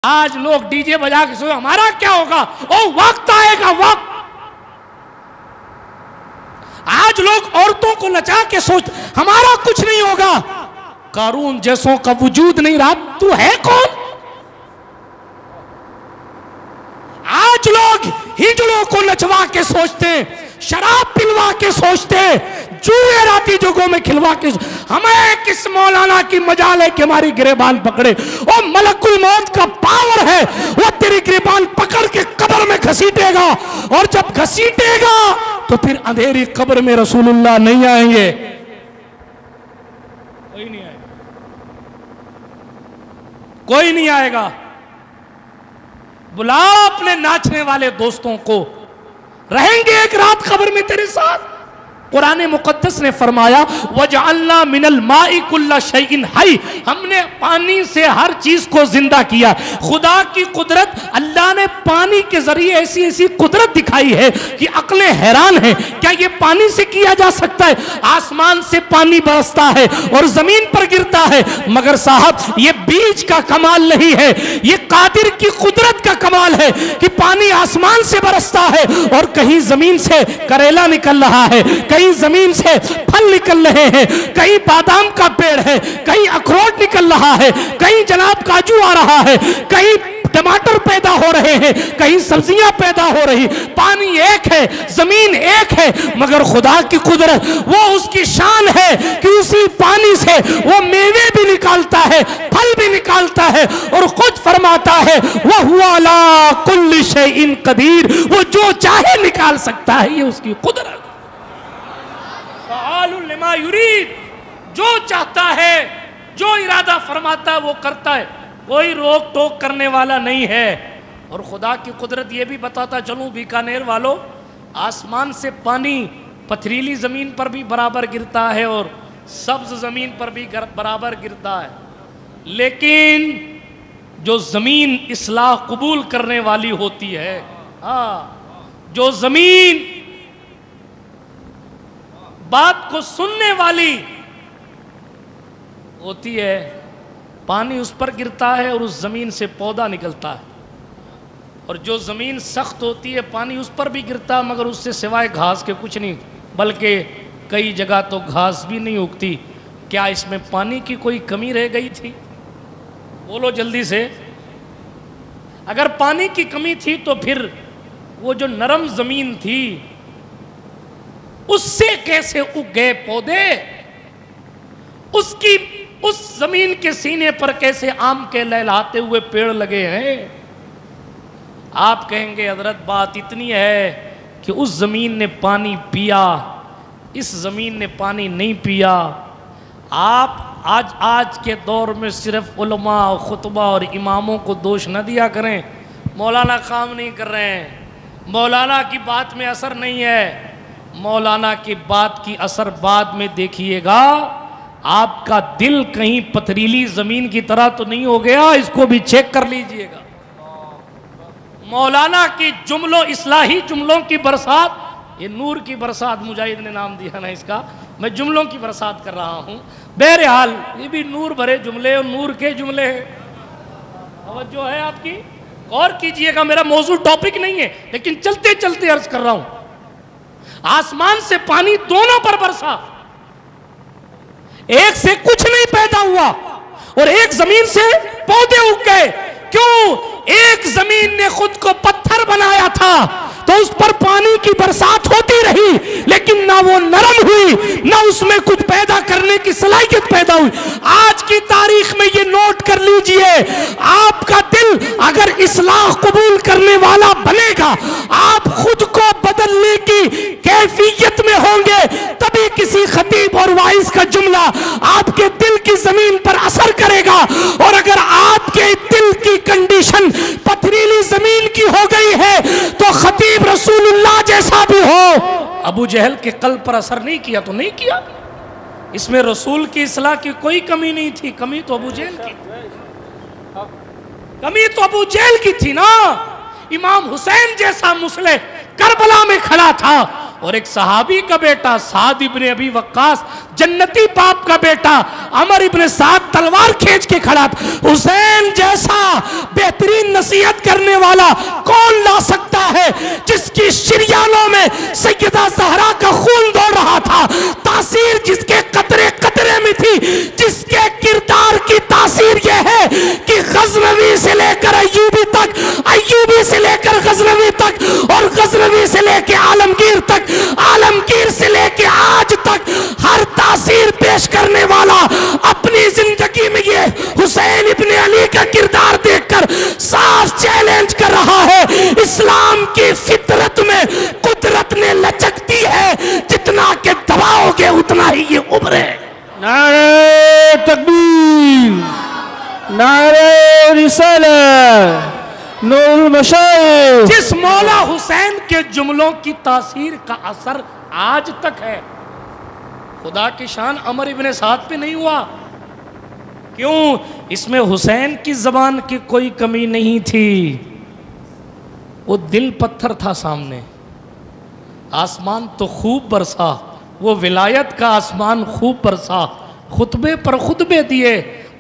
आज लोग डीजे बजा के सोए हमारा क्या होगा, ओ वक्त आएगा वक्त। आज लोग औरतों को नचा के सोच हमारा कुछ नहीं होगा। कारून जैसों का वजूद नहीं रहा, तू है कौन। आज लोग हिजड़ों को नचवा के सोचते, शराब पिलवा के सोचते, जुए राती जगहों में खिलवा के, हमें किस मौलाना की मजाल है कि हमारी गिरेबान पकड़े। और मलकुल मौत का पावर है, वो तेरी गिरेबान पकड़ के कब्र में घसीटेगा, और जब घसीटेगा तो फिर अंधेरी कब्र में रसूलुल्लाह नहीं आएंगे, कोई नहीं आएगा, कोई नहीं आएगा। बुला अपने नाचने वाले दोस्तों को, रहेंगे एक रात कब्र में तेरे साथ। कुरान मुकद्दस ने फरमाया वजअलना मिनल माई कुल्ला शैइन हई, हमने पानी से हर चीज को जिंदा किया। खुदा की कुदरत, अल्लाह ने पानी के जरिए ऐसी ऐसी कुदरत दिखाई है कि अक्लें हैरान है। क्या ये पानी से किया जा सकता है? आसमान से पानी बरसता है और जमीन पर गिरता है, मगर साहब ये बीज का कमाल नहीं है, ये कादिर की कुदरत का कमाल है कि पानी आसमान से बरसता है और कहीं जमीन से करेला निकल रहा है, कहीं जमीन से फल निकल रहे हैं, कहीं बादाम का पेड़ है, कहीं अखरोट निकल रहा है, कहीं जनाब काजू आ रहा है, कहीं टमाटर पैदा हो रहे हैं, कहीं सब्जियां पैदा हो रही। पानी एक है, जमीन एक है, मगर खुदा की कुदरत, वो उसकी शान है कि उसी पानी से वो मेवे भी निकालता है, फल भी निकालता है, और खुद फरमाता है वह हुआ ला कुल्ली शैइन कदीर, वो जो चाहे निकाल सकता है, ये उसकी कुदरत। लिमा युरीद, जो चाहता है, जो इरादा फरमाता है वो करता है, कोई रोक टोक करने वाला नहीं है। और खुदा की कुदरत ये भी बताता चलूं बीकानेर वालों, आसमान से पानी पथरीली ज़मीन पर भी बराबर गिरता है और सब्ज ज़मीन पर भी बराबर गिरता है, लेकिन जो ज़मीन इस्लाह कबूल करने वाली होती है, हाँ, जो ज़मीन बात को सुनने वाली होती है, पानी उस पर गिरता है और उस जमीन से पौधा निकलता है। और जो जमीन सख्त होती है पानी उस पर भी गिरता है, मगर उससे सिवाय घास के कुछ नहीं, बल्कि कई जगह तो घास भी नहीं उगती। क्या इसमें पानी की कोई कमी रह गई थी? बोलो जल्दी से। अगर पानी की कमी थी तो फिर वो जो नरम जमीन थी उससे कैसे उग गए पौधे? उस जमीन के सीने पर कैसे आम के लहलहाते हुए पेड़ लगे हैं? आप कहेंगे हजरत बात इतनी है कि उस जमीन ने पानी पिया, इस जमीन ने पानी नहीं पिया। आप आज के दौर में सिर्फ उलमा, खुतबा और इमामों को दोष न दिया करें, मौलाना काम नहीं कर रहे हैं, मौलाना की बात में असर नहीं है। मौलाना की बात की असर बाद में देखिएगा। आपका दिल कहीं पथरीली जमीन की तरह तो नहीं हो गया, इसको भी चेक कर लीजिएगा। मौलाना की जुमलों, इस्लाही जुमलों की बरसात, ये नूर की बरसात मुजाहिद ने नाम दिया ना इसका, मैं जुमलों की बरसात कर रहा हूं। बहरहाल ये भी नूर भरे जुमले और नूर के जुमले हैं। तवज्जो है आपकी, गौर कीजिएगा, मेरा मौजूद टॉपिक नहीं है, लेकिन चलते चलते अर्ज कर रहा हूं। आसमान से पानी दोनों पर बरसा, एक से कुछ नहीं पैदा हुआ और एक जमीन से पौधे उग गए। क्यों? एक जमीन ने खुद को पत्थर बनाया था तो उस पर पानी की बरसात होती रही, लेकिन ना वो नरम हुई, ना उसमें कुछ पैदा करने की सलाहियत पैदा हुई। आज की तारीख में ये नोट कर लीजिए, आपका दिल अगर इस्लाह कबूल करने वाला बनेगा, आप खुद को बदलने की कैफियत में होंगे, तभी किसी खतीब और वाइज का जुमला आपके दिल की जमीन पर असर करेगा। और अगर आपके दिल की कंडीशन पथरीली जमीन की हो गई है तो खतीब रसूलुल्लाह जैसा भी हो, अबू जहल के कल्ब पर असर नहीं किया तो नहीं किया। इसमें रसूल की इस्लाह की कोई कमी नहीं थी, कमी तो अबू जहल की, कमी तो अबू जहल की थी ना। इमाम हुसैन जैसा मुसले करबला में खड़ा था और एक सहाबी का बेटा साद इब्ने अबी वक्कास जन्नती बाप का बेटा अमर इब्ने साद तलवार खींच के खड़ा था। हुसैन जैसा बेहतरीन नसीहत करने वाला कौन ला सकता है, जिसकी शरियानों में सैयदा ज़हरा का खून दौड़ रहा था, तासीर जिसके कतरे कतरे में थी, जिसके किरदार की तासीर यह है कि गजनवी से लेकर अय्यूबी तक, अय्यूबी से लेकर गजनवी तक, और गजनवी से लेकर आलमगीर तक, आलमगीर से लेकर आज तक हर तासीर पेश करने वाला अपनी जिंदगी में ये हुसैन इब्ने अली का किरदार देखकर साफ चैलेंज कर रहा है, इस्लाम की फितरत में कुदरत ने लचकती है, जितना के दबाओगे उतना ही ये उभरे। नारे तकबीर, नारे रिसालत, नूरुल मशाइख। जिस मौला हुसैन के जुमलों की तासीर का असर आज तक है, खुदा की शान अमर इब्ने साद पे नहीं हुआ। क्यों? इसमें हुसैन की जबान की कोई कमी नहीं थी, वो दिल पत्थर था सामने। आसमान तो खूब बरसा, वो विलायत का आसमान खूब बरसा, खुतबे पर खुतबे दिए।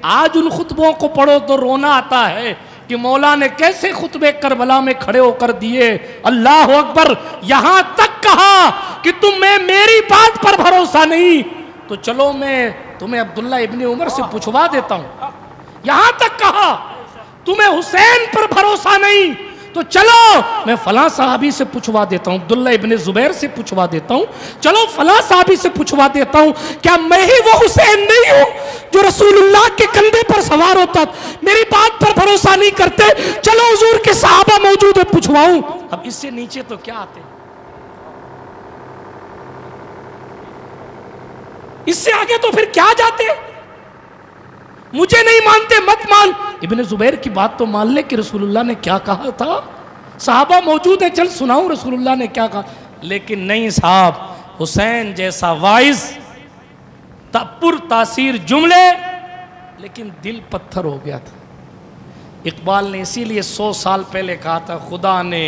आज उन खुतबों को पढ़ो तो रोना आता है कि मौला ने कैसे खुतबे करबला में खड़े होकर दिए। अल्लाह अकबर। यहां तक कहा कि तुम्हें मेरी बात पर भरोसा नहीं तो चलो मैं तुम्हें अब्दुल्ला इब्ने उमर से पूछवा देता हूं। यहां तक कहा तुम्हें हुसैन पर भरोसा नहीं तो चलो मैं फलां साहबी से पूछवा देता हूं, अब्दुल्ला इब्ने जुबैर से पूछवा देता हूं, चलो फलां साहबी से पूछवा देता हूं, क्या मैं ही वो हुसैन नहीं हूं जो रसूलुल्लाह के कंधे पर सवार होता? मेरी बात पर भरोसा नहीं करते, चलो हुजूर के सहाबा मौजूद है पूछवाऊं। अब इससे नीचे तो क्या आते, इससे आगे तो फिर क्या जाते? मुझे नहीं मानते मत मान, इब्ने जुबैर की बात तो मान ले कि रसूलुल्लाह ने क्या कहा था, सहाबा मौजूद है, चल सुनाऊं रसूलुल्लाह ने क्या कहा। लेकिन नहीं साहब, हुसैन जैसा वाइज पुर तासीर जुमले, लेकिन दिल पत्थर हो गया था। इकबाल ने इसीलिए 100 साल पहले कहा था, खुदा ने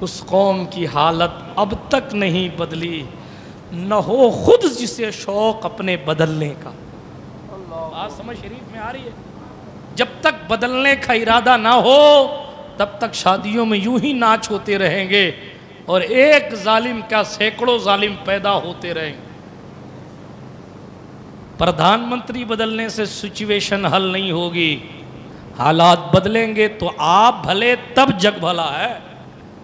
उस कौम की हालत अब तक नहीं बदली, न हो खुद जिसे शौक अपने बदलने का। आज समझ शरीफ में आ रही है, जब तक बदलने का इरादा ना हो तब तक शादियों में यूं ही नाच होते रहेंगे और एक जालिम क्या सैकड़ों जालिम पैदा होते रहेंगे। प्रधानमंत्री बदलने से सिचुएशन हल नहीं होगी, हालात बदलेंगे तो आप भले तब जग भला है।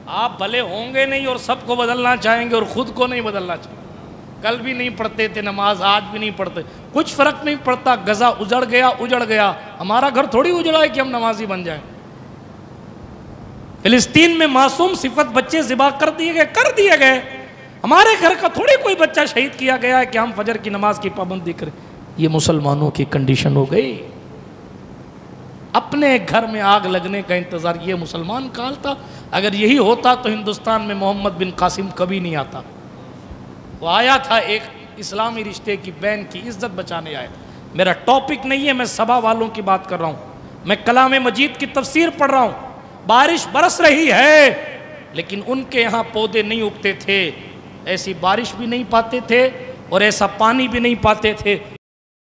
आप भले होंगे नहीं और सबको बदलना चाहेंगे और खुद को नहीं बदलना चाहेंगे। कल भी नहीं पढ़ते थे नमाज, आज भी नहीं पढ़ते, कुछ फर्क नहीं पड़ता। गजा उजड़ गया उजड़ गया, हमारा घर थोड़ी उजड़ा है कि हम नमाजी बन जाएं। फिलिस्तीन में मासूम सिफत बच्चे ज़िबा कर दिए गए। हमारे घर का थोड़ी कोई बच्चा शहीद किया गया है कि हम फजर की नमाज की पाबंदी करें। ये मुसलमानों की कंडीशन हो गई। अपने घर में आग लगने का इंतजार ये मुसलमान काल था। अगर यही होता तो हिंदुस्तान में मोहम्मद बिन कासिम कभी नहीं आता। वो आया था एक इस्लामी रिश्ते की बहन की इज्जत बचाने आया था। मेरा टॉपिक नहीं है, मैं सभा वालों की बात कर रहा हूँ। मैं कलाम मजीद की तफसीर पढ़ रहा हूँ। बारिश बरस रही है लेकिन उनके यहाँ पौधे नहीं उगते थे, ऐसी बारिश भी नहीं पाते थे और ऐसा पानी भी नहीं पाते थे।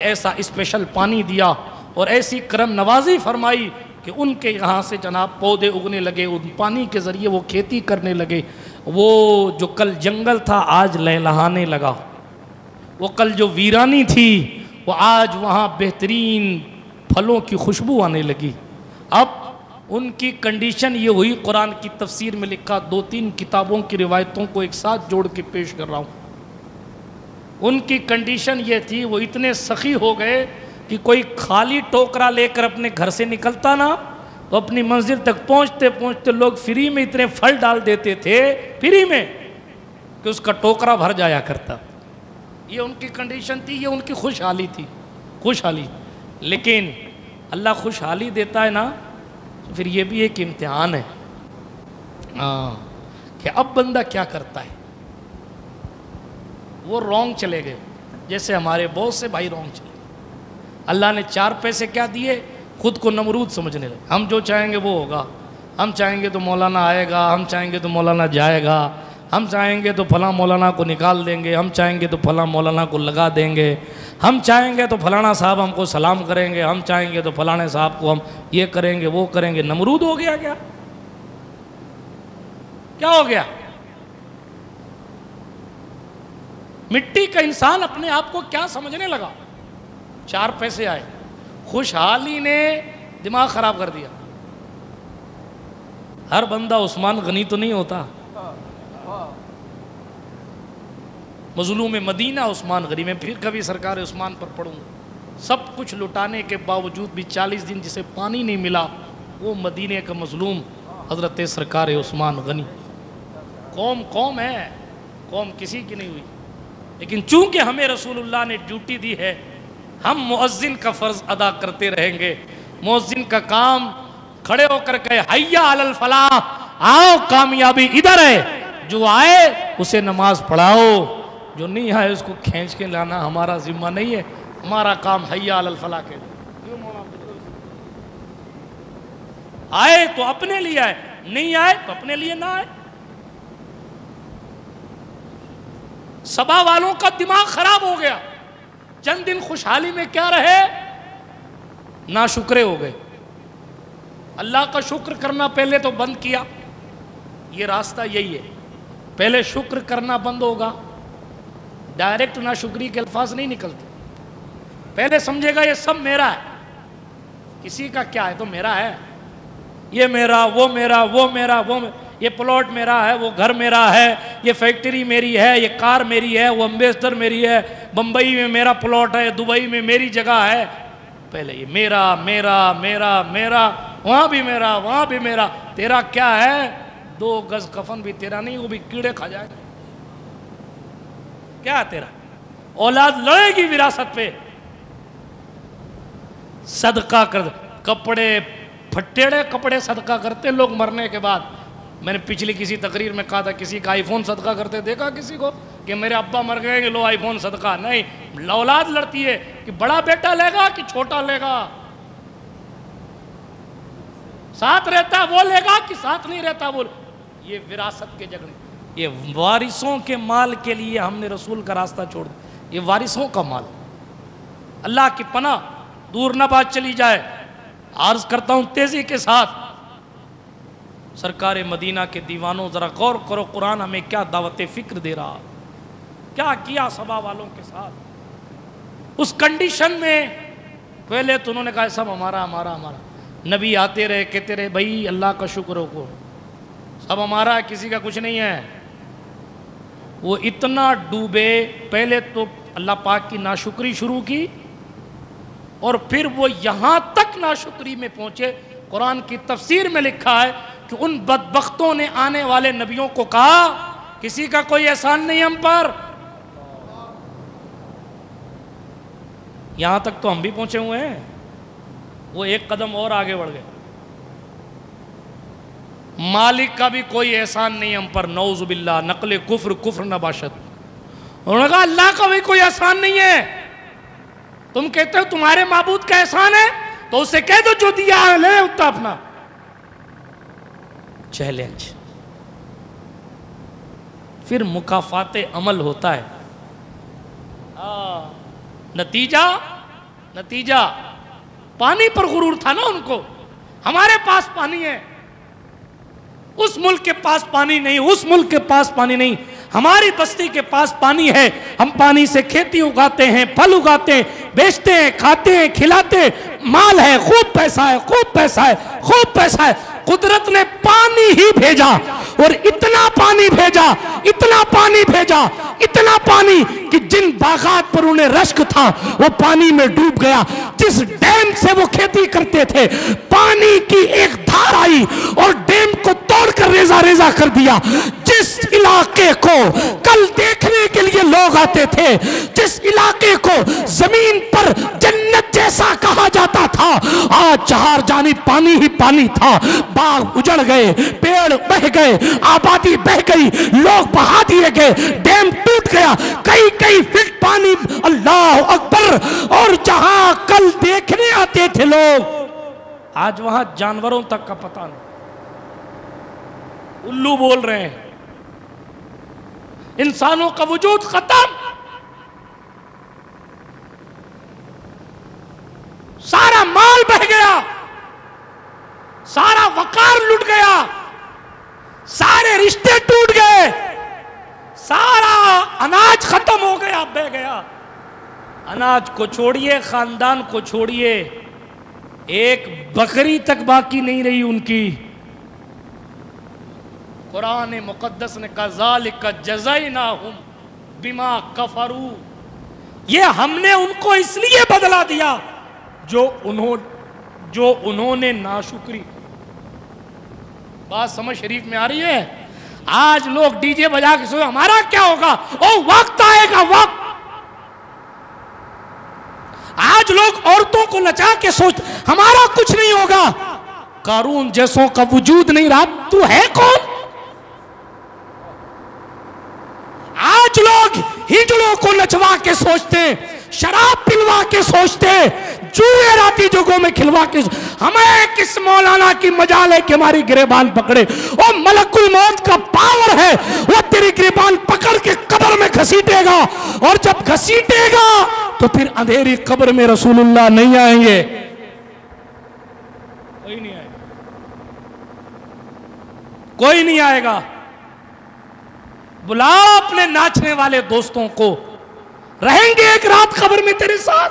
ऐसा स्पेशल पानी दिया और ऐसी करम नवाजी फरमाई कि उनके यहाँ से जनाब पौधे उगने लगे, उन पानी के ज़रिए वो खेती करने लगे। वो जो कल जंगल था आज लहलहाने लगा, वो कल जो वीरानी थी वो आज वहाँ बेहतरीन फलों की खुशबू आने लगी। अब उनकी कंडीशन ये हुई, कुरान की तफसीर में लिखा, 2-3 किताबों की रिवायतों को एक साथ जोड़ के पेश कर रहा हूँ। उनकी कंडीशन ये थी, वो इतने सखी हो गए कि कोई खाली टोकरा लेकर अपने घर से निकलता ना तो अपनी मंजिल तक पहुंचते पहुंचते लोग फ्री में इतने फल डाल देते थे, फ्री में, कि उसका टोकरा भर जाया करता। ये उनकी कंडीशन थी, ये उनकी खुशहाली थी, खुशहाली। लेकिन अल्लाह खुशहाली देता है ना तो फिर ये भी एक इम्तिहान है कि अब बंदा क्या करता है। वो रॉन्ग चले गए, जैसे हमारे बहुत से भाई रॉन्ग चले। अल्लाह ने 4 पैसे क्या दिए, खुद को नमरूद समझने लगे। हम जो चाहेंगे वो होगा, हम चाहेंगे तो मौलाना आएगा, हम चाहेंगे तो मौलाना जाएगा, हम चाहेंगे तो फलां मौलाना को निकाल देंगे, हम चाहेंगे तो फलां मौलाना को लगा देंगे, हम चाहेंगे तो फलाना साहब हमको सलाम करेंगे, हम चाहेंगे तो फलाने साहब को हम ये करेंगे वो करेंगे। नमरूद हो गया क्या? क्या हो गया? मिट्टी का इंसान अपने आप को क्या समझने लगा? 4 पैसे आए, खुशहाली ने दिमाग खराब कर दिया। हर बंदा उस्मान गनी तो नहीं होता। मजलूम मदीना उस्मान गनी, मैं फिर कभी सरकार उस्मान पर पढ़ूंगा। सब कुछ लुटाने के बावजूद भी 40 दिन जिसे पानी नहीं मिला, वो मदीने का मजलूम हजरत सरकार उस्मान गनी। कौम कौम है, कौम किसी की नहीं हुई। लेकिन चूंकि हमें रसूलुल्लाह ने ड्यूटी दी है, हम मुअज्जिन का फ़र्ज़ अदा करते रहेंगे। मुअज्जिन का काम खड़े होकर के हय्या अलल फलाह, आओ कामयाबी इधर है, जो आए उसे नमाज पढ़ाओ, जो नहीं आए उसको खींच के लाना हमारा जिम्मा नहीं है। हमारा काम हय्या अलल फलाह के, आए तो अपने लिए आए, नहीं आए तो अपने लिए ना आए। सबा वालों का दिमाग खराब हो गया। चंद दिन खुशहाली में क्या रहे, नाशुक्रे हो गए। अल्लाह का शुक्र करना पहले तो बंद किया। ये रास्ता यही है, पहले शुक्र करना बंद होगा, डायरेक्ट नाशुक्री के अल्फाज नहीं निकलते। पहले समझेगा ये सब मेरा है, किसी का क्या है तो मेरा है, ये मेरा, वो मेरा, वो मेरा, वो मेरा, ये प्लॉट मेरा है, वो घर मेरा है, ये फैक्ट्री मेरी है, ये कार मेरी है, वो अम्बेसडर मेरी है, बम्बई में मेरा प्लॉट है, दुबई में मेरी जगह है। पहले ये मेरा मेरा मेरा मेरा, वहाँ भी मेरा, वहाँ भी मेरा। तेरा क्या है? 2 गज कफन भी तेरा नहीं, वो भी कीड़े खा जाएगा। क्या है तेरा? औलाद लड़ेगी विरासत पे, सदका कर, कपड़े फटेड़े कपड़े सदका करते लोग मरने के बाद। मैंने पिछली किसी तकरीर में कहा था, किसी का आईफोन सदका करते देखा किसी को कि मेरे अब्बा मर गए लो आईफोन सदका? नहीं, औलाद लड़ती है कि बड़ा बेटा लेगा कि छोटा लेगा, साथ रहता वो लेगा कि साथ नहीं रहता वो। ये विरासत के झगड़े, ये वारिसों के माल के लिए हमने रसूल का रास्ता छोड़ दिया। ये वारिसों का माल, अल्लाह की पनाह दूर न बात चली जाए। अर्ज करता हूं तेजी के साथ, सरकार मदीना के दीवानों जरा गौर करो, कुरान हमें क्या दावत फिक्र दे रहा, क्या किया सबा वालों के साथ। उस कंडीशन में पहले तो उन्होंने कहा सब हमारा हमारा हमारा। नबी आते रहे, कहते रहे भाई अल्लाह का शुक्र हो, सब हमारा है, किसी का कुछ नहीं है। वो इतना डूबे, पहले तो अल्लाह पाक की नाशुक्री शुरू की और फिर वो यहाँ तक नाशुक्री में पहुँचे। कुरान की तफसीर में लिखा है कि उन बदबख्तों ने आने वाले नबियों को कहा किसी का कोई एहसान नहीं हम पर। यहां तक तो हम भी पहुंचे हुए हैं, वो एक कदम और आगे बढ़ गए। मालिक का भी कोई एहसान नहीं हम पर, नौजुबिल्लाह, नकले कुफ्र कुफ्र नबाशत। उन्होंने कहा अल्लाह का भी कोई एहसान नहीं है। तुम कहते हो तुम्हारे माबूद का एहसान है, तो उसे कह दो जो दिया है ले उतना अपना। चैलेंज, फिर मुकाफाते अमल होता है। नतीजा नतीजा पानी पर गुरूर था ना उनको, हमारे पास पानी है, उस मुल्क के पास पानी नहीं, उस मुल्क के पास पानी नहीं, हमारी बस्ती के पास पानी है। हम पानी से खेती उगाते हैं, फल उगाते हैं, बेचते हैं, खाते हैं, खिलाते हैं, माल है, खूब पैसा है, खूब पैसा है, खूब पैसा है। कुदरत ने पानी ही भेजा और इतना पानी भेजा, इतना पानी भेजा, इतना पानी कि जिन बागात पर उन्हें रश्क था वो पानी में डूब गया। जिस डैम से वो खेती करते थे, पानी की एक धार आई और डैम को तोड़कर रेजा रेजा कर दिया। जिस इलाके को कल देखने के लिए लोग आते थे, जिस इलाके को जमीन पर जन्नत जैसा कहा जाता था, आज 4 जानिब पानी ही पानी था। बाग उजड़ गए, पेड़ बह गए, आबादी बह गई, लोग बहा दिए गए, डैम टूट गया, कई कई फीट पानी। अल्लाह अकबर। और जहां कल देखने आते थे लोग, आज वहां जानवरों तक का पता नहीं। उल्लू बोल रहे हैं, इंसानों का वजूद खत्म, सारा माल बह गया, सारा वकार लुट गया, सारे रिश्ते टूट गए, सारा अनाज खत्म हो गया, बह गया। अनाज को छोड़िए, खानदान को छोड़िए, एक बकरी तक बाकी नहीं रही उनकी। कुरान मुकद्दस ने कहा ज़ालिका जज़ाइनाहुम बिमा कफरू, ये हमने उनको इसलिए बदला दिया जो उन्होंने नाशुक्री। बात समझ शरीफ में आ रही है? आज लोग डीजे बजा के सोचे हमारा क्या होगा, ओ वक्त आएगा वक्त। आज लोग औरतों को नचा के सोचते हमारा कुछ नहीं होगा। कारून जैसों का वजूद नहीं रहा, तू है कौन? आज लोग हिजड़ों को नचवा के सोचते, शराब पिलवा के सोचते, जुए राती जगहों में खिलवा के, हमें किस मौलाना की मजाल है कि हमारी गिरेबान पकड़े। और मलकुल मौत का पावर है, वो तेरी गिरेबान पकड़ के कब्र में घसीटेगा, और जब घसीटेगा तो फिर अंधेरी कब्र में रसूलुल्लाह नहीं आएंगे, कोई नहीं आएगा, कोई नहीं आएगा। बुला अपने नाचने वाले दोस्तों को, रहेंगे एक रात कब्र में तेरे साथ।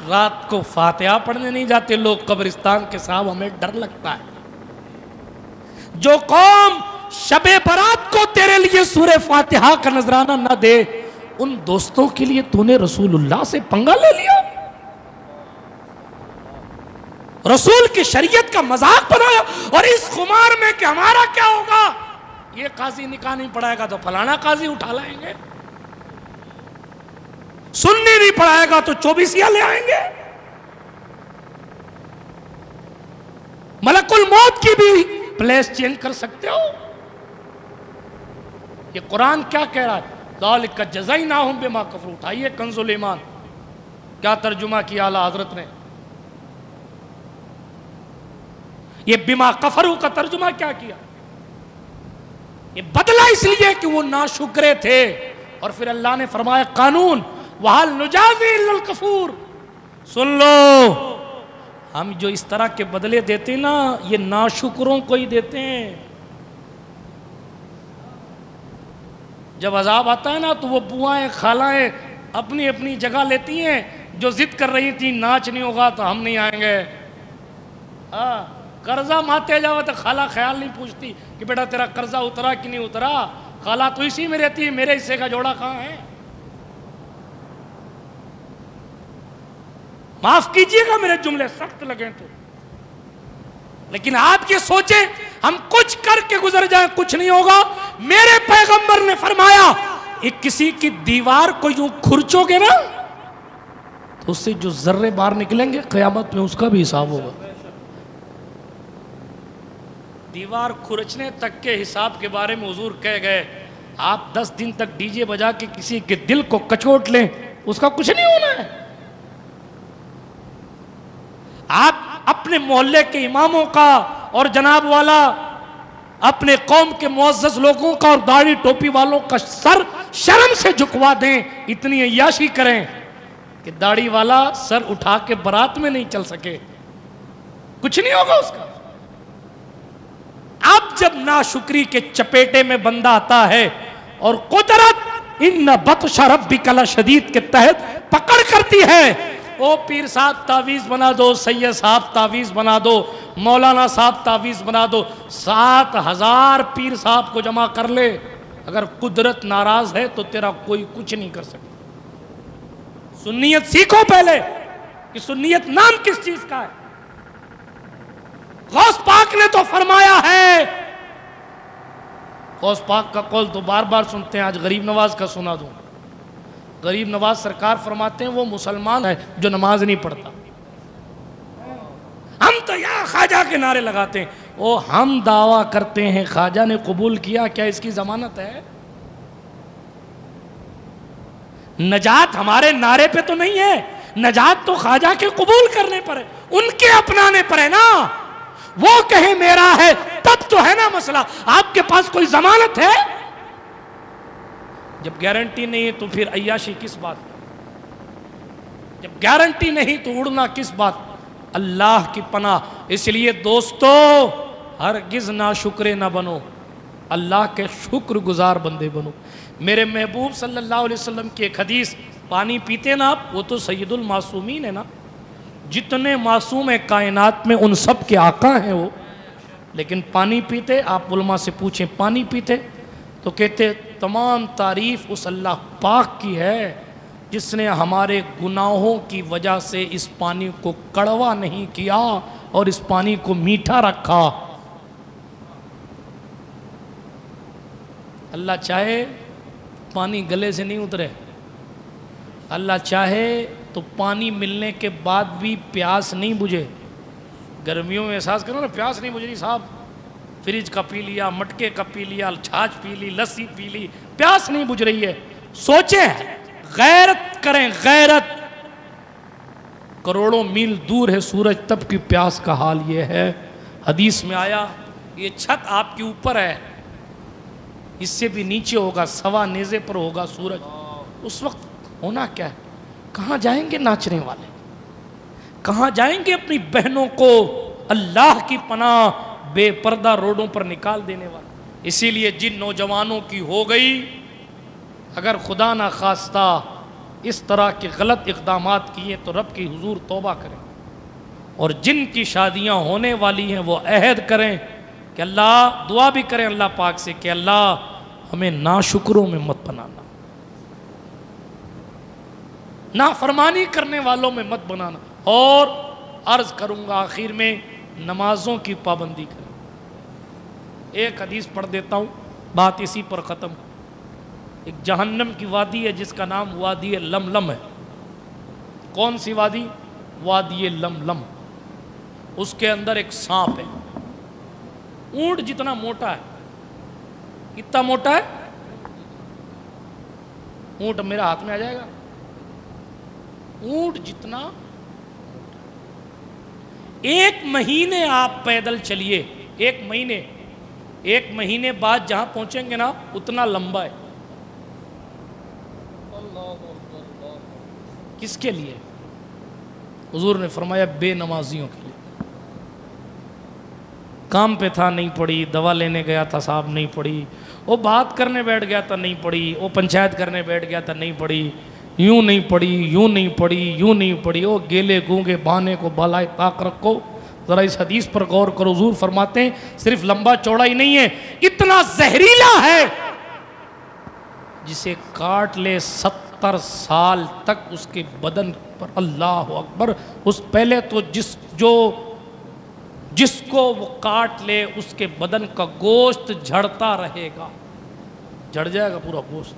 रात को फातिहा पढ़ने नहीं जाते लोग कब्रिस्तान के साहब, हमें डर लगता है। जो कौम शबे बरात को तेरे लिए सूरे फातिहा का नजराना न दे, उन दोस्तों के लिए तूने रसूलुल्लाह से पंगा ले लिया, रसूल की शरीयत का मजाक बनाया। और इस खुमार में कि हमारा क्या होगा, ये काजी निकाह नहीं पढ़ाएगा तो फलाना काजी उठा लाएंगे, सुन्नी नहीं पढ़ाएगा तो चौबीसिया ले आएंगे। मलकुल मौत की भी प्लेस चेंज कर सकते हो। ये कुरान क्या कह रहा है, ज़ालिका जज़ाइनाहुम बिमा कफरू। उठाइए कंजुल ईमान, क्या तर्जुमा किया आला हजरत ने। ये बिमा कफरू का तर्जुमा क्या किया, ये बदला इसलिए कि वो नाशुक्रे थे। और फिर अल्लाह ने फरमाया कानून वहाल नुजाज़ी इल्लल कफूर। सुन लो, हम जो इस तरह के बदले देते ना, ये नाशुक्रों को ही देते हैं। जब अजाब आता है ना तो वो बुआएं खालाएं अपनी अपनी जगह लेती हैं। जो जिद कर रही थी नाच नहीं होगा तो हम नहीं आएंगे, हाँ कर्जा माते जाओ तो खाला ख्याल नहीं पूछती कि बेटा तेरा कर्जा उतरा कि नहीं उतरा, खाला तो इसी में रहती है, मेरे हिस्से का जोड़ा कहाँ है। माफ कीजिएगा मेरे जुमले सख्त लगे तो, लेकिन आप ये सोचे हम कुछ करके गुजर जाए, कुछ नहीं होगा। मेरे पैगंबर ने फरमाया एक किसी की दीवार को यूं खुरचोगे ना तो उससे जो जर्रे बाहर निकलेंगे कयामत में उसका भी हिसाब होगा। दीवार खुरचने तक के हिसाब के बारे में हुजूर कह गए, आप 10 दिन तक डीजे बजा के किसी के दिल को कचोट लें, उसका कुछ नहीं होना है। आप अपने मोहल्ले के इमामों का और जनाब वाला अपने कौम के मुअज़्ज़ज़ लोगों का और दाढ़ी टोपी वालों का सर शर्म से झुकवा दें, इतनी अय्याशी करें कि दाढ़ी वाला सर उठा के बारात में नहीं चल सके, कुछ नहीं होगा उसका। अब जब नाशुक्री के चपेटे में बंदा आता है और कुदरत इन्न बत्श रब्बिका लशदीद के तहत पकड़ करती है, ओ पीर साहब तावीज़ बना दो, सैयद साहब तावीज़ बना दो, मौलाना साहब तावीज़ बना दो, 7000 पीर साहब को जमा कर ले, अगर कुदरत नाराज है तो तेरा कोई कुछ नहीं कर सकता। सुन्नियत सीखो पहले कि सुन्नियत नाम किस चीज का है। गौस पाक ने तो फरमाया है, गौस पाक का कौल तो बार बार सुनते हैं, आज गरीब नवाज का सुना दूं। गरीब नवाज सरकार फरमाते हैं वो मुसलमान है जो नमाज नहीं पढ़ता। हम तो यहाँ ख्वाजा के नारे लगाते हैं, ओ हम दावा करते हैं ख्वाजा ने कबूल किया, क्या इसकी जमानत है? नजात हमारे नारे पे तो नहीं है, नजात तो ख्वाजा के कबूल करने पर है, उनके अपनाने पर है ना। वो कहे मेरा है तब तो है ना मसला। आपके पास कोई जमानत है? जब गारंटी नहीं है तो फिर अय्याशी किस बात की? जब गारंटी नहीं तो उड़ना किस बात? अल्लाह की पनाह। इसलिए दोस्तों हरगिज़ नाशुक्रे ना बनो, अल्लाह के शुक्रगुजार बंदे बनो। मेरे महबूब सल्लल्लाहु अलैहि वसल्लम की एक हदीस, पानी पीते ना आप, वो तो सैयदुल मासूमीन है ना, जितने मासूम है कायनात में उन सब के आका हैं वो। लेकिन पानी पीते, आप उलमा से पूछें पानी पीते तो कहते तमाम तारीफ़ उस अल्लाह पाक की है जिसने हमारे गुनाहों की वजह से इस पानी को कड़वा नहीं किया और इस पानी को मीठा रखा। अल्लाह चाहे पानी गले से नहीं उतरे, अल्लाह चाहे तो पानी मिलने के बाद भी प्यास नहीं बुझे। गर्मियों में एहसास करो ना, प्यास नहीं बुझ रही साहब, फ्रिज का पी लिया, मटके का पी लिया, छाछ पी ली, लस्सी पी ली, प्यास नहीं बुझ रही है। सोचें, गैरत करें, गैरत। करोड़ों मील दूर है सूरज, तब की प्यास का हाल ये है। हदीस में आया ये छत आपके ऊपर है, इससे भी नीचे होगा, सवा नेज़े पर होगा सूरज। उस वक्त होना क्या है? कहाँ जाएंगे नाचने वाले? कहाँ जाएंगे अपनी बहनों को अल्लाह की पनाह बेपर्दा रोडों पर निकाल देने वाले? इसीलिए जिन नौजवानों की हो गई, अगर खुदा ना खास्ता इस तरह के गलत इक़दामात किए तो रब की हुजूर तौबा करें। और जिनकी शादियां होने वाली हैं वो अहद करें कि अल्लाह, दुआ भी करें अल्लाह पाक से कि अल्लाह हमें नाशुक्रों में मत बनाना, नाफरमानी करने वालों में मत बनाना। और अर्ज़ करूँगा आखिर में, नमाजों की पाबंदी करें। एक हदीस पढ़ देता हूँ, बात इसी पर ख़त्म। एक जहन्नम की वादी है जिसका नाम वादी लमलम है। कौन सी वादी? वादी लमलम। उसके अंदर एक सांप है, ऊंट जितना मोटा है। कितना मोटा है? ऊंट मेरा हाथ में आ जाएगा, ऊंट जितना। एक महीने आप पैदल चलिए, एक महीने बाद जहां पहुंचेंगे ना उतना लंबा है। किसके लिए? हुजूर ने फरमाया बेनमाजियों के लिए। काम पे था नहीं पढ़ी, दवा लेने गया था साहब नहीं पढ़ी, वो बात करने बैठ गया था नहीं पढ़ी, वो पंचायत करने बैठ गया था नहीं पढ़ी, यूं नहीं पढ़ी, यूं नहीं पढ़ी, यूं नहीं पढ़ी। वो गेले गूंगे बहाने को भलाई ताक रखो। ज़रा इस हदीस पर गौर करो। हुजूर फरमाते हैं सिर्फ लंबा चौड़ा ही नहीं है, इतना जहरीला है जिसे काट ले 70 साल तक उसके बदन पर, अल्लाह अकबर, उस पहले तो जिसको वो काट ले उसके बदन का गोश्त झड़ता रहेगा, झड़ जाएगा पूरा गोश्त,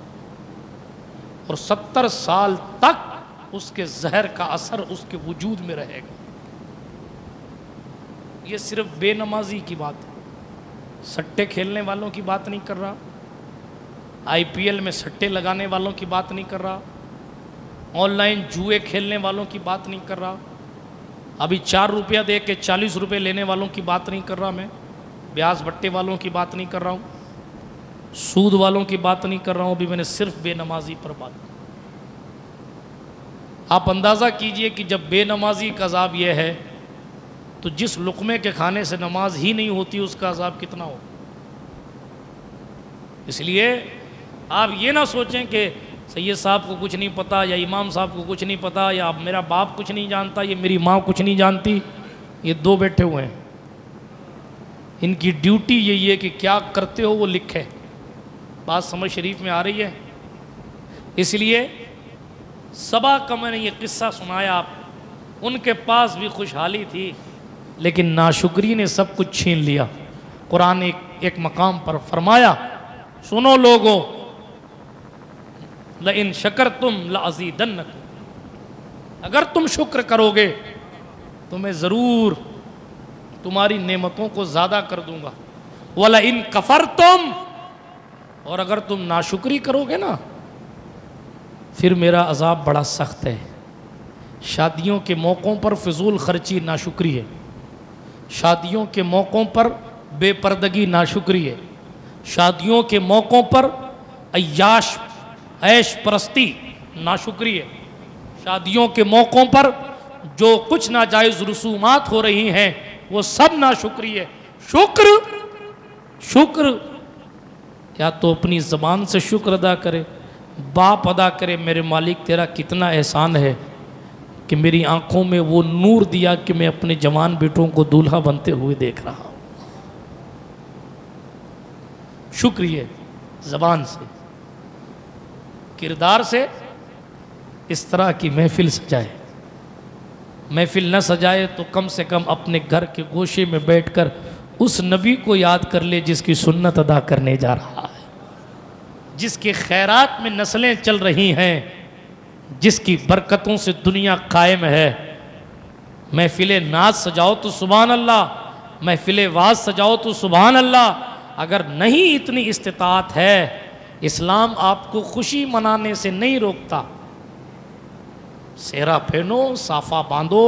और 70 साल तक उसके जहर का असर उसके वजूद में रहेगा। ये सिर्फ बेनमाजी की बात है, सट्टे खेलने वालों की बात नहीं कर रहा, IPL में सट्टे लगाने वालों की बात नहीं कर रहा, ऑनलाइन जुए खेलने वालों की बात नहीं कर रहा, अभी 4 रुपया दे के 40 रुपये लेने वालों की बात नहीं कर रहा, मैं ब्याज बट्टे वालों की बात नहीं कर रहा हूँ, सूद वालों की बात नहीं कर रहा हूँ। अभी मैंने सिर्फ बेनमाजी पर बात की। आप अंदाज़ा कीजिए कि जब बेनमाजी का अज़ाब यह है तो जिस लुक़मे के खाने से नमाज ही नहीं होती उसका अज़ाब कितना हो। इसलिए आप ये ना सोचें कि सैयद साहब को कुछ नहीं पता, या इमाम साहब को कुछ नहीं पता, या मेरा बाप कुछ नहीं जानता, ये मेरी माँ कुछ नहीं जानती। ये 2 बैठे हुए हैं, इनकी ड्यूटी यही है कि क्या करते हो वो लिखे। बात समझ शरीफ में आ रही है? इसलिए सबा का मैंने ये किस्सा सुनाया। आप उनके पास भी खुशहाली थी लेकिन नाशुक्री ने सब कुछ छीन लिया। कुरान एक मकाम पर फरमाया, सुनो लोगों, लइन शकरतुम लअज़ीदन्नकुम, अगर तुम शुक्र करोगे तो मैं ज़रूर तुम्हारी नेमतों को ज़्यादा कर दूंगा। वलइन कफरतुम, और अगर तुम नाशुक्री करोगे ना फिर मेरा अज़ाब बड़ा सख्त है। शादियों के मौक़ों पर फिजूल खर्ची नाशुक्री है, शादियों के मौक़ों पर बेपर्दगी नाशुक्री है, शादियों के मौक़ों पर अय्याश ऐश परस्ती, नाशुक्री है। शादियों के मौक़ों पर जो कुछ नाजायज़ रसूमात हो रही हैं वो सब नाशुक्री है। शुक्र या तो अपनी ज़बान से शुक्र अदा करे, बाप अदा करे, मेरे मालिक तेरा कितना एहसान है कि मेरी आंखों में वो नूर दिया कि मैं अपने जवान बेटों को दूल्हा बनते हुए देख रहा हूँ। शुक्रिया ज़बान से, किरदार से इस तरह की महफिल सजाए। महफिल न सजाए तो कम से कम अपने घर के गोशे में बैठकर उस नबी को याद कर ले जिसकी सुन्नत अदा करने जा रहा है, जिसके खैरात में नस्लें चल रही हैं, जिसकी बरकतों से दुनिया कायम है। महफिल नाज सजाओ तो सुभान अल्लाह, महफिल वाज सजाओ तो सुभान अल्लाह। अगर नहीं इतनी इस्तिताअत है, इस्लाम आपको खुशी मनाने से नहीं रोकता। सेहरा पहनो, साफा बांधो,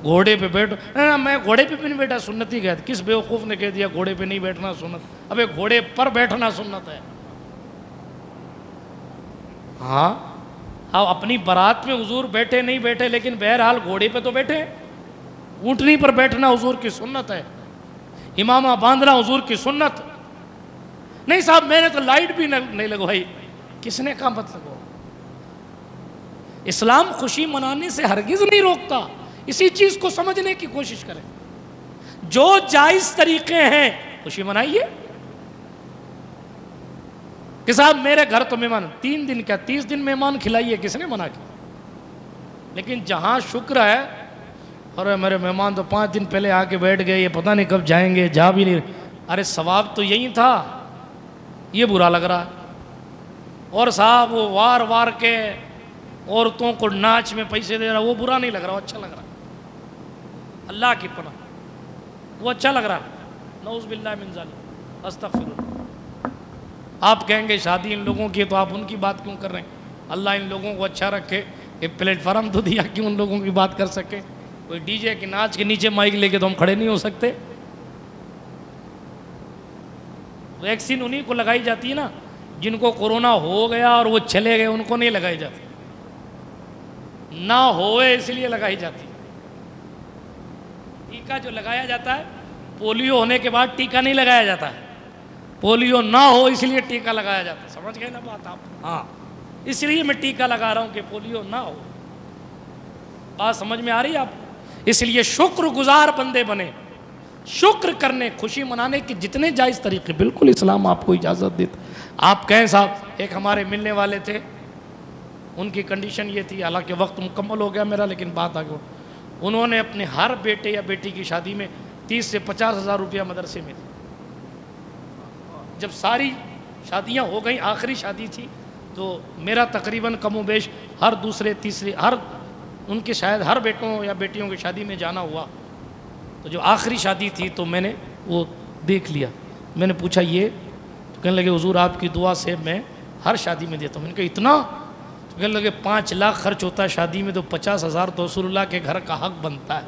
घोड़े पे बैठो। ना मैं घोड़े पे भी नहीं बैठा, सुन्नत ही कहते। किस बेवकूफ़ ने कह दिया घोड़े पे नहीं बैठना सुन्नत? अबे घोड़े पर बैठना सुन्नत है। हाँ, अब अपनी बारात में हुजूर बैठे नहीं बैठे, लेकिन बहरहाल घोड़े पे तो बैठे। ऊँटनी पर बैठना हुजूर की सुन्नत है, इमामा बांधना हुजूर की सुन्नत। नहीं साहब मैंने तो लाइट भी नहीं लगवाई। किसने कहा मत लगवाओ? इस्लाम खुशी मनाने से हरगिज़ नहीं रोकता। इसी चीज़ को समझने की कोशिश करें। जो जायज़ तरीक़े हैं खुशी मनाइए। कि साहब मेरे घर तो मेहमान 3 दिन क्या 30 दिन मेहमान खिलाइए, किसने मना किया? लेकिन जहाँ शुक्र है, अरे मेरे मेहमान तो 5 दिन पहले आके बैठ गए, ये पता नहीं कब जाएंगे, जा भी नहीं। अरे सवाब तो यही था, ये बुरा लग रहा है। और साहब वो वार वार के औरतों को नाच में पैसे दे रहा, वो बुरा नहीं लग रहा, वो अच्छा लग रहा। अल्लाह की पनाह, वो अच्छा लग रहा। नऊज़ बिल्लाह मिन ज़ालिक, अस्तग़फिरुल्लाह। आप कहेंगे शादी इन लोगों की, तो आप उनकी बात क्यों कर रहे हैं? अल्लाह इन लोगों को अच्छा रखे, एक प्लेटफार्म तो दिया कि उन लोगों की बात कर सके। कोई डीजे के नाच के नीचे माइक लेके तो हम खड़े नहीं हो सकते। वैक्सीन उन्हीं को लगाई जाती है ना जिनको कोरोना हो गया और वो चले गए, उनको नहीं लगाई जाती। ना होए इसलिए लगाई जाती। टीका जो लगाया जाता है, पोलियो होने के बाद टीका नहीं लगाया जाता है। पोलियो ना हो इसलिए टीका लगाया जाता है। समझ गए ना बात आप? हाँ, इसलिए मैं टीका लगा रहा हूँ कि पोलियो ना हो। बात समझ में आ रही है आप? इसलिए शुक्रगुजार बंदे बने, शुक्र करने, खुशी मनाने के जितने जायज़ तरीके बिल्कुल इस्लाम आपको इजाज़त देता। आप कहें साहब, एक हमारे मिलने वाले थे, उनकी कंडीशन ये थी, हालांकि वक्त मुकम्मल हो गया मेरा, लेकिन बात आगे। उन्होंने अपने हर बेटे या बेटी की शादी में 30 से 50 हज़ार रुपया मदरसे में दी। जब सारी शादियां हो गई, आखिरी शादी थी, तो मेरा तकरीबन कमोबेश हर दूसरे तीसरे उनके शायद हर बेटों या बेटियों की शादी में जाना हुआ। तो जो आखिरी शादी थी तो मैंने वो देख लिया। मैंने पूछा ये, तो कहने लगे हुजूर आपकी दुआ से मैं हर शादी में देता हूँ। मैंने कहा इतना? तो कहने लगे 5 लाख खर्च होता है शादी में, तो 50 हज़ार तो रसूलुल्लाह के घर का हक बनता है।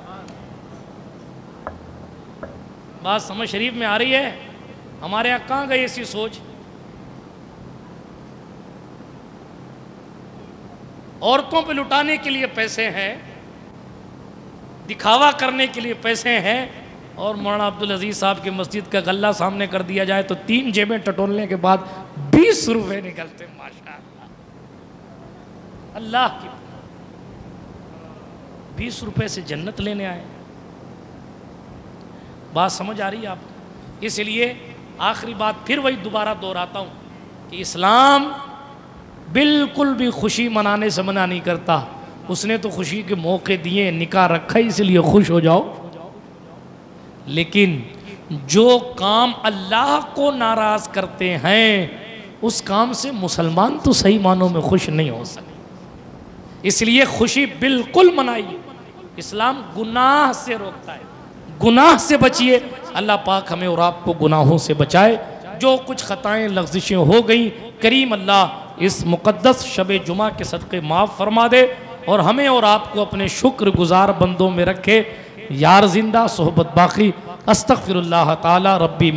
बात समझ शरीफ में आ रही है? हमारे यहाँ कहाँ गई ऐसी सोच? औरतों पे लुटाने के लिए पैसे हैं, दिखावा करने के लिए पैसे हैं, और मौलाना अब्दुल अजीज साहब की मस्जिद का गल्ला सामने कर दिया जाए तो 3 जेबें टटोलने के बाद 20 रुपए निकलते। माशाअल्लाह, अल्लाह की 20 रुपए से जन्नत लेने आए। बात समझ आ रही है आप? इसलिए आखिरी बात फिर वही दोबारा दोहराता हूँ कि इस्लाम बिल्कुल भी खुशी मनाने से मना नहीं करता। उसने तो खुशी के मौके दिए, निकाह रखा इसलिए खुश हो जाओ। लेकिन जो काम अल्लाह को नाराज़ करते हैं उस काम से मुसलमान तो सही मानों में खुश नहीं हो सकते। इसलिए खुशी बिल्कुल मनाइए। इस्लाम गुनाह से रोकता है, गुनाह से बचिए। अल्लाह पाक हमें और आपको गुनाहों से बचाए। जो कुछ ख़ताएँ लग़ज़िशें हो गई, करीम अल्लाह इस मुक़द्दस शब जुमा के सदक़े माफ़ फरमा दे और हमें और आपको अपने शुक्रगुजार बंदों में रखे। यार जिंदा सोहबत बाकी। अस्तग़फिरुल्लाह ताला रब्बी।